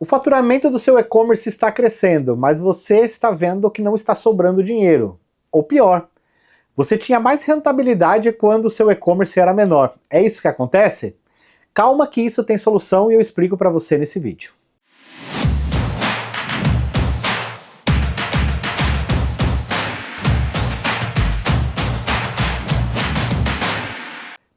O faturamento do seu e-commerce está crescendo, mas você está vendo que não está sobrando dinheiro. Ou pior, você tinha mais rentabilidade quando o seu e-commerce era menor. É isso que acontece? Calma que isso tem solução e eu explico para você nesse vídeo.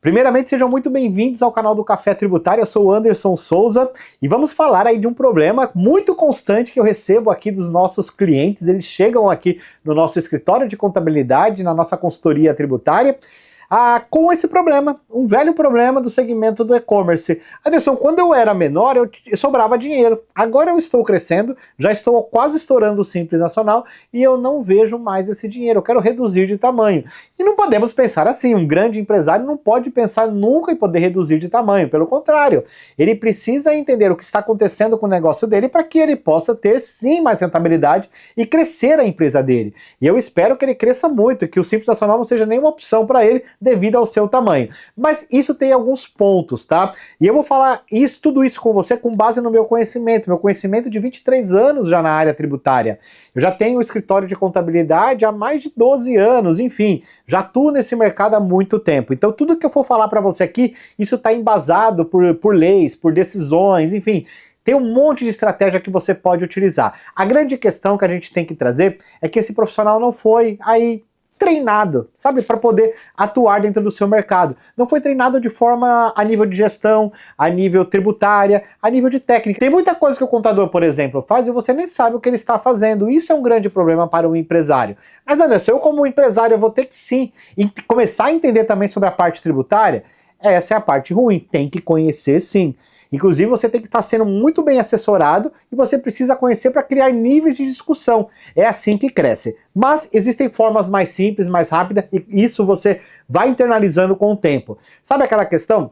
Primeiramente, sejam muito bem-vindos ao canal do Café Tributário. Eu sou o Anderson Souza e vamos falar aí de um problema muito constante que eu recebo aqui dos nossos clientes. Eles chegam aqui no nosso escritório de contabilidade, na nossa consultoria tributária, com esse problema, um velho problema do segmento do e-commerce. Anderson, quando eu era menor, eu sobrava dinheiro. Agora eu estou crescendo, já estou quase estourando o Simples Nacional e eu não vejo mais esse dinheiro. Eu quero reduzir de tamanho. E não podemos pensar assim. Um grande empresário não pode pensar nunca em poder reduzir de tamanho. Pelo contrário, ele precisa entender o que está acontecendo com o negócio dele para que ele possa ter sim mais rentabilidade e crescer a empresa dele. E eu espero que ele cresça muito, que o Simples Nacional não seja nenhuma opção para ele, devido ao seu tamanho. Mas isso tem alguns pontos, tá? E eu vou falar tudo isso com você com base no meu conhecimento de 23 anos já na área tributária. Eu já tenho um escritório de contabilidade há mais de 12 anos, enfim, já atuo nesse mercado há muito tempo. Então tudo que eu for falar para você aqui, isso está embasado por leis, por decisões, enfim, tem um monte de estratégia que você pode utilizar. A grande questão que a gente tem que trazer é que esse profissional não foi aí treinado, sabe, para poder atuar dentro do seu mercado. Não foi treinado de forma a nível de gestão, a nível tributária, a nível de técnica. Tem muita coisa que o contador, por exemplo, faz e você nem sabe o que ele está fazendo. Isso é um grande problema para um empresário. Mas, Anderson, eu como empresário, eu vou ter que sim começar a entender também sobre a parte tributária. Essa é a parte ruim, tem que conhecer sim. Inclusive, você tem que estar sendo muito bem assessorado e você precisa conhecer para criar níveis de discussão. É assim que cresce. Mas existem formas mais simples, mais rápidas, e isso você vai internalizando com o tempo. Sabe aquela questão?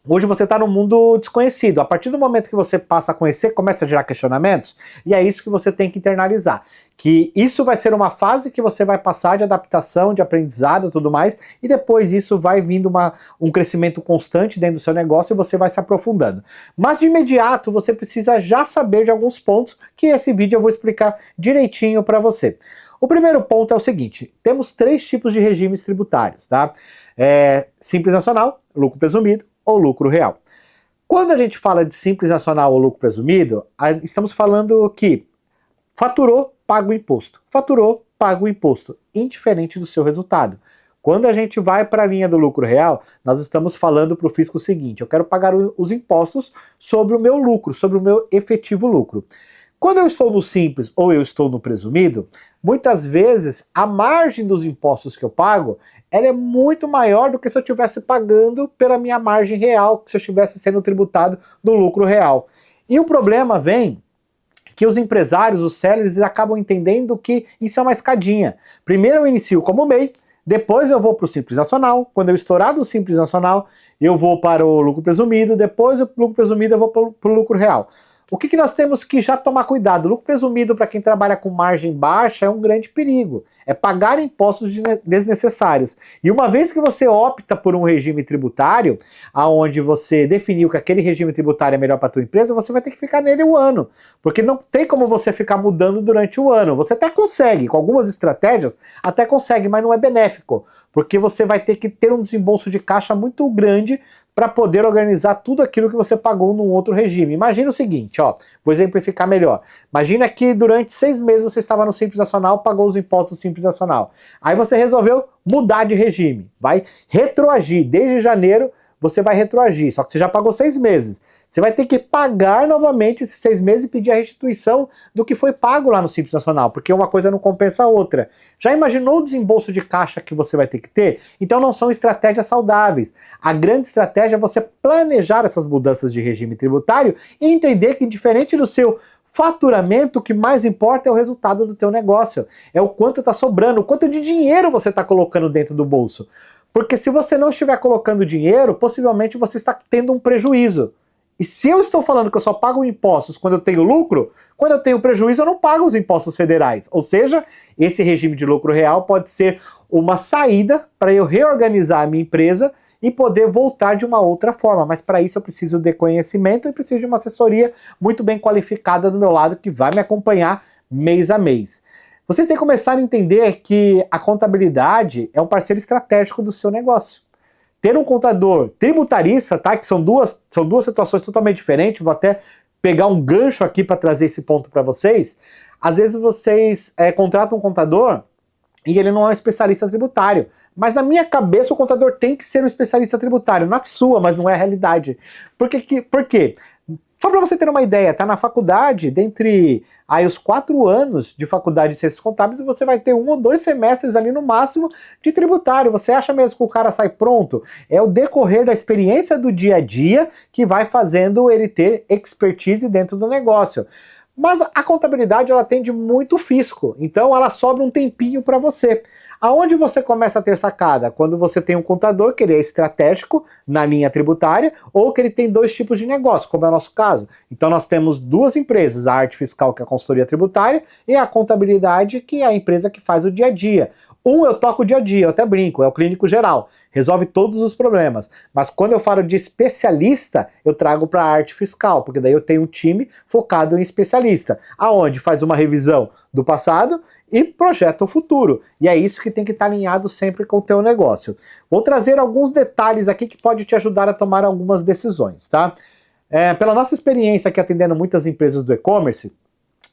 Hoje você está num mundo desconhecido. A partir do momento que você passa a conhecer, começa a gerar questionamentos, e é isso que você tem que internalizar. Que isso vai ser uma fase que você vai passar de adaptação, de aprendizado e tudo mais, e depois isso vai vindo um crescimento constante dentro do seu negócio e você vai se aprofundando. Mas de imediato você precisa já saber de alguns pontos que esse vídeo eu vou explicar direitinho para você. O primeiro ponto é o seguinte: temos 3 tipos de regimes tributários, tá? Simples Nacional, lucro presumido ou lucro real. Quando a gente fala de Simples Nacional ou lucro presumido, estamos falando que faturou, paga o imposto. Faturou, paga o imposto, indiferente do seu resultado. Quando a gente vai para a linha do lucro real, nós estamos falando para o fisco o seguinte: eu quero pagar os impostos sobre o meu lucro, sobre o meu efetivo lucro. Quando eu estou no simples ou eu estou no presumido, muitas vezes a margem dos impostos que eu pago, ela é muito maior do que se eu estivesse pagando pela minha margem real, se eu estivesse sendo tributado no lucro real. E o problema vem que os empresários, os sellers, acabam entendendo que isso é uma escadinha. Primeiro eu inicio como MEI, depois eu vou para o Simples Nacional. Quando eu estourar do Simples Nacional, eu vou para o lucro presumido, depois do lucro presumido eu vou para o lucro real. O que nós temos que já tomar cuidado? O lucro presumido para quem trabalha com margem baixa é um grande perigo. É pagar impostos desnecessários. E uma vez que você opta por um regime tributário, aonde você definiu que aquele regime tributário é melhor para a tua empresa, você vai ter que ficar nele um ano. Porque não tem como você ficar mudando durante o ano. Você até consegue, com algumas estratégias, até consegue, mas não é benéfico. Porque você vai ter que ter um desembolso de caixa muito grande para poder organizar tudo aquilo que você pagou num outro regime. Imagina o seguinte, ó, vou exemplificar melhor. Imagina que durante 6 meses você estava no Simples Nacional, pagou os impostos do Simples Nacional. Aí você resolveu mudar de regime, vai retroagir. Desde janeiro você vai retroagir, só que você já pagou 6 meses. Você vai ter que pagar novamente esses 6 meses e pedir a restituição do que foi pago lá no Simples Nacional, porque uma coisa não compensa a outra. Já imaginou o desembolso de caixa que você vai ter que ter? Então não são estratégias saudáveis. A grande estratégia é você planejar essas mudanças de regime tributário e entender que, diferente do seu faturamento, o que mais importa é o resultado do teu negócio. É o quanto está sobrando, o quanto de dinheiro você está colocando dentro do bolso. Porque se você não estiver colocando dinheiro, possivelmente você está tendo um prejuízo. E se eu estou falando que eu só pago impostos quando eu tenho lucro, quando eu tenho prejuízo eu não pago os impostos federais. Ou seja, esse regime de lucro real pode ser uma saída para eu reorganizar a minha empresa e poder voltar de uma outra forma. Mas para isso eu preciso de conhecimento e preciso de uma assessoria muito bem qualificada do meu lado que vai me acompanhar mês a mês. Vocês têm que começar a entender que a contabilidade é um parceiro estratégico do seu negócio. Ter um contador tributarista, tá? Que são duas situações totalmente diferentes, vou até pegar um gancho aqui para trazer esse ponto para vocês. Às vezes vocês contratam um contador e ele não é um especialista tributário. Mas na minha cabeça o contador tem que ser um especialista tributário. Na sua, mas não é a realidade. Por quê? Só para você ter uma ideia, tá na faculdade, dentre aí os 4 anos de faculdade de ciências contábeis, você vai ter 1 ou 2 semestres ali no máximo de tributário. Você acha mesmo que o cara sai pronto? É o decorrer da experiência do dia a dia que vai fazendo ele ter expertise dentro do negócio. Mas a contabilidade ela atende muito fisco, então ela sobra um tempinho para você. Aonde você começa a ter sacada? Quando você tem um contador que ele é estratégico na linha tributária ou que ele tem 2 tipos de negócio, como é o nosso caso. Então nós temos 2 empresas, a Arte Fiscal, que é a consultoria tributária, e a contabilidade, que é a empresa que faz o dia a dia. Eu toco o dia a dia, eu até brinco, é o clínico geral, resolve todos os problemas. Mas quando eu falo de especialista, eu trago para a Arte Fiscal, porque daí eu tenho um time focado em especialista, aonde faz uma revisão do passado e projeta o futuro. E é isso que tem que estar alinhado sempre com o teu negócio. Vou trazer alguns detalhes aqui que pode te ajudar a tomar algumas decisões, tá? Pela nossa experiência aqui atendendo muitas empresas do e-commerce,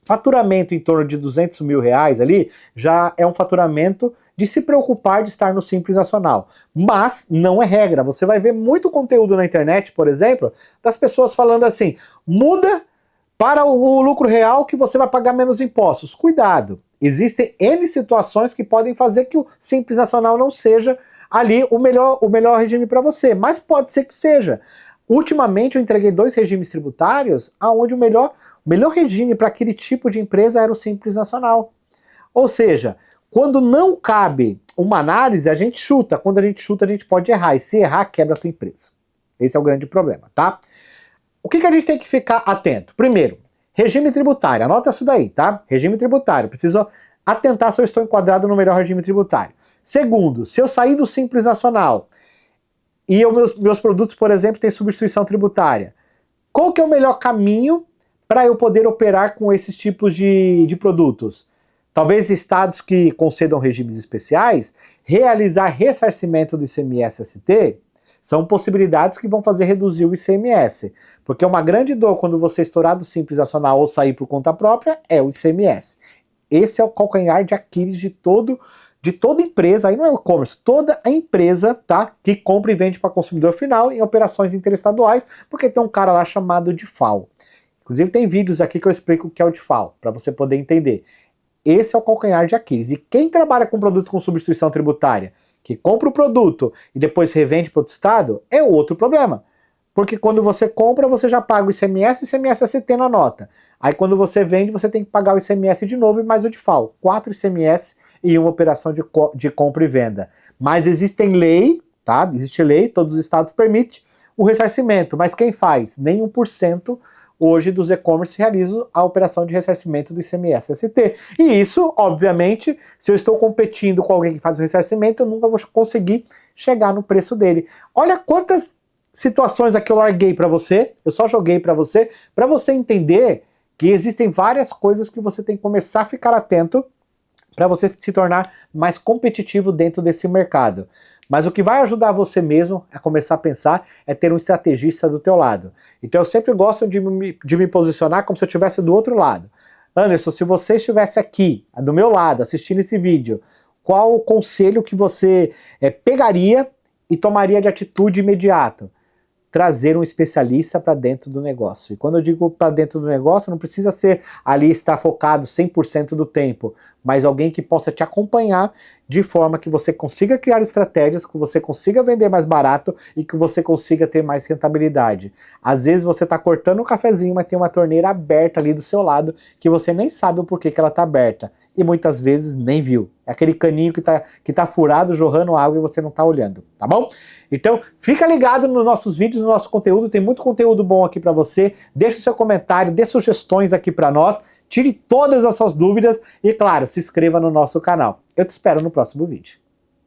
faturamento em torno de R$200 mil ali já é um faturamento de se preocupar de estar no Simples Nacional. Mas não é regra. Você vai ver muito conteúdo na internet, por exemplo, das pessoas falando assim, muda para o lucro real que você vai pagar menos impostos. Cuidado, existem N situações que podem fazer que o Simples Nacional não seja ali o melhor regime para você, mas pode ser que seja. Ultimamente eu entreguei 2 regimes tributários onde o melhor regime para aquele tipo de empresa era o Simples Nacional. Ou seja, quando não cabe uma análise, a gente chuta. Quando a gente chuta, a gente pode errar. E se errar, quebra a tua empresa. Esse é o grande problema, tá? O que a gente tem que ficar atento? Primeiro, regime tributário. Anota isso daí, tá? Regime tributário. Preciso atentar se eu estou enquadrado no melhor regime tributário. Segundo, se eu sair do Simples Nacional e meus produtos, por exemplo, têm substituição tributária, qual que é o melhor caminho para eu poder operar com esses tipos de produtos? Talvez estados que concedam regimes especiais, realizar ressarcimento do ICMS-ST, são possibilidades que vão fazer reduzir o ICMS. Porque uma grande dor quando você estourar do Simples Nacional ou sair por conta própria é o ICMS. Esse é o calcanhar de Aquiles de toda empresa, aí não é o e-commerce, toda a empresa, tá, que compra e vende para consumidor final em operações interestaduais, porque tem um cara lá chamado DIFAL. Inclusive tem vídeos aqui que eu explico o que é o DIFAL, para você poder entender. Esse é o calcanhar de Aquiles. E quem trabalha com produto com substituição tributária, que compra o produto e depois revende para outro estado, é outro problema. Porque quando você compra, você já paga o ICMS e ICMS-ST na nota. Aí quando você vende, você tem que pagar o ICMS de novo e mais o DIFAL. 4 ICMS em uma operação de compra e venda. Mas existe lei, tá? Existe lei, todos os estados permitem o ressarcimento. Mas quem faz? Nem 1% hoje dos e-commerce realizam a operação de ressarcimento do ICMS-ST. E isso, obviamente, se eu estou competindo com alguém que faz o ressarcimento, eu nunca vou conseguir chegar no preço dele. Olha quantas situações aqui eu larguei para você, eu só joguei para você entender que existem várias coisas que você tem que começar a ficar atento para você se tornar mais competitivo dentro desse mercado. Mas o que vai ajudar você mesmo a começar a pensar é ter um estrategista do teu lado. Então eu sempre gosto de me posicionar como se eu estivesse do outro lado. Anderson, se você estivesse aqui, do meu lado, assistindo esse vídeo, qual o conselho que você pegaria e tomaria de atitude imediata? Trazer um especialista para dentro do negócio. E quando eu digo para dentro do negócio, não precisa ser ali estar focado 100% do tempo, mas alguém que possa te acompanhar de forma que você consiga criar estratégias, que você consiga vender mais barato e que você consiga ter mais rentabilidade. Às vezes você está cortando um cafezinho, mas tem uma torneira aberta ali do seu lado que você nem sabe o porquê que ela está aberta. E muitas vezes nem viu. É aquele caninho que tá furado, jorrando água e você não tá olhando, tá bom? Então, fica ligado nos nossos vídeos, no nosso conteúdo, tem muito conteúdo bom aqui para você. Deixa o seu comentário, dê sugestões aqui para nós, tire todas as suas dúvidas e, claro, se inscreva no nosso canal. Eu te espero no próximo vídeo.